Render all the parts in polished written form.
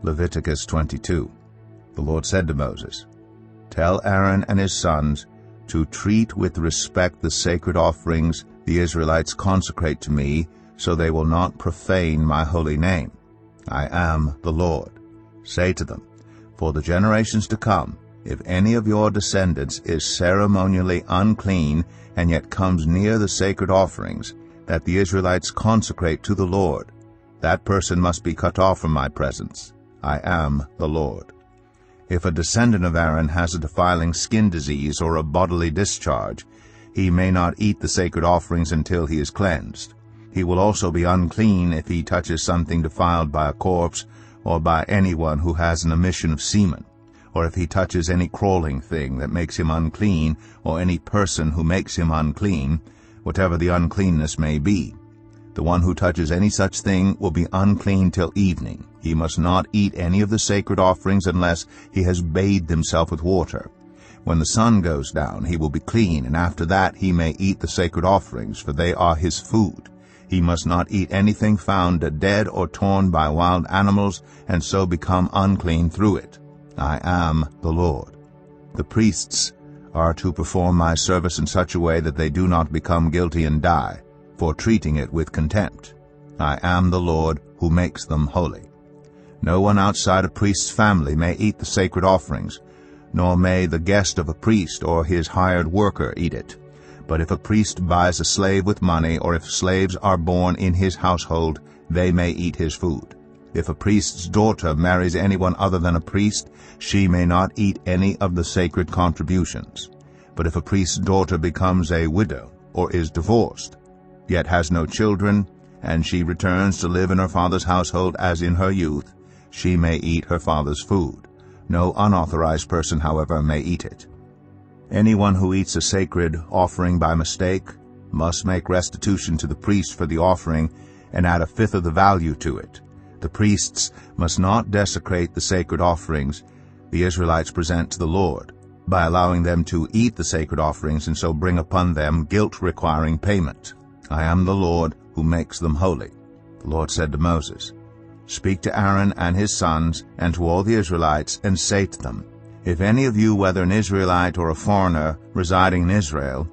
Leviticus 22. The Lord said to Moses, "Tell Aaron and his sons to treat with respect the sacred offerings the Israelites consecrate to me, so they will not profane my holy name. I am the Lord. Say to them, for the generations to come, if any of your descendants is ceremonially unclean and yet comes near the sacred offerings that the Israelites consecrate to the Lord, that person must be cut off from my presence. I am the Lord. If a descendant of Aaron has a defiling skin disease or a bodily discharge, he may not eat the sacred offerings until he is cleansed. He will also be unclean if he touches something defiled by a corpse or by anyone who has an emission of semen, or if he touches any crawling thing that makes him unclean, or any person who makes him unclean, whatever the uncleanness may be. The one who touches any such thing will be unclean till evening. He must not eat any of the sacred offerings unless he has bathed himself with water. When the sun goes down, he will be clean, and after that he may eat the sacred offerings, for they are his food. He must not eat anything found dead or torn by wild animals, and so become unclean through it. I am the Lord. The priests are to perform my service in such a way that they do not become guilty and die, for treating it with contempt. I am the Lord who makes them holy. No one outside a priest's family may eat the sacred offerings, nor may the guest of a priest or his hired worker eat it. But if a priest buys a slave with money, or if slaves are born in his household, they may eat his food. If a priest's daughter marries anyone other than a priest, she may not eat any of the sacred contributions. But if a priest's daughter becomes a widow or is divorced, yet has no children, and she returns to live in her father's household as in her youth, she may eat her father's food. No unauthorized person, however, may eat it. Anyone who eats a sacred offering by mistake must make restitution to the priest for the offering and add a fifth of the value to it. The priests must not desecrate the sacred offerings the Israelites present to the Lord by allowing them to eat the sacred offerings and so bring upon them guilt requiring payment. I am the Lord who makes them holy. The Lord said to Moses, "Speak to Aaron and his sons and to all the Israelites, and say to them, if any of you, whether an Israelite or a foreigner residing in Israel,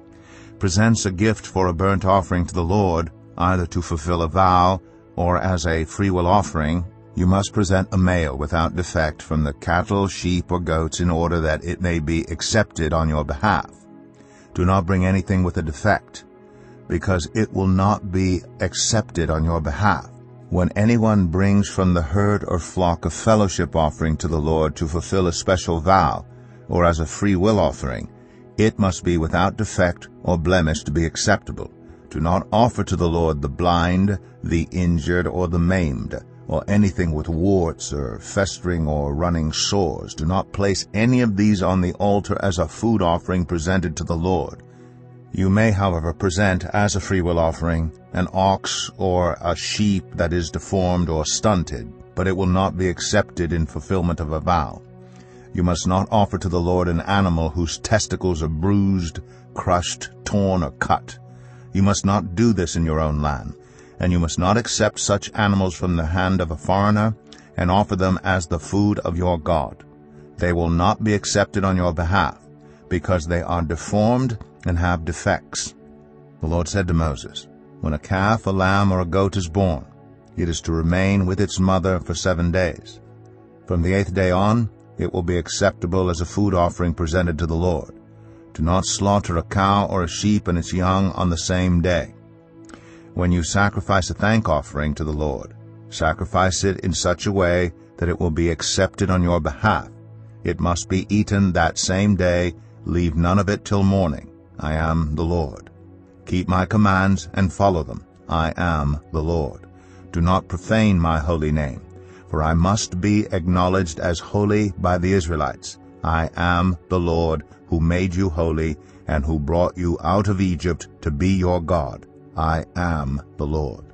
presents a gift for a burnt offering to the Lord, either to fulfill a vow or as a freewill offering, you must present a male without defect from the cattle, sheep, or goats, in order that it may be accepted on your behalf. Do not bring anything with a defect, because it will not be accepted on your behalf. When anyone brings from the herd or flock a fellowship offering to the Lord to fulfill a special vow, or as a free will offering, it must be without defect or blemish to be acceptable. Do not offer to the Lord the blind, the injured, or the maimed, or anything with warts or festering or running sores. Do not place any of these on the altar as a food offering presented to the Lord. You may, however, present as a freewill offering an ox or a sheep that is deformed or stunted, but it will not be accepted in fulfillment of a vow. You must not offer to the Lord an animal whose testicles are bruised, crushed, torn, or cut. You must not do this in your own land, and you must not accept such animals from the hand of a foreigner and offer them as the food of your God. They will not be accepted on your behalf, because they are deformed and have defects. The Lord said to Moses, when a calf, a lamb, or a goat is born, it is to remain with its mother for 7 days. From the 8th day on, it will be acceptable as a food offering presented to the Lord. Do not slaughter a cow or a sheep and its young on the same day. When you sacrifice a thank offering to the Lord, sacrifice it in such a way that it will be accepted on your behalf. It must be eaten that same day. Leave none of it till morning. I am the Lord. Keep my commands and follow them. I am the Lord. Do not profane my holy name, for I must be acknowledged as holy by the Israelites. I am the Lord who made you holy and who brought you out of Egypt to be your God. I am the Lord.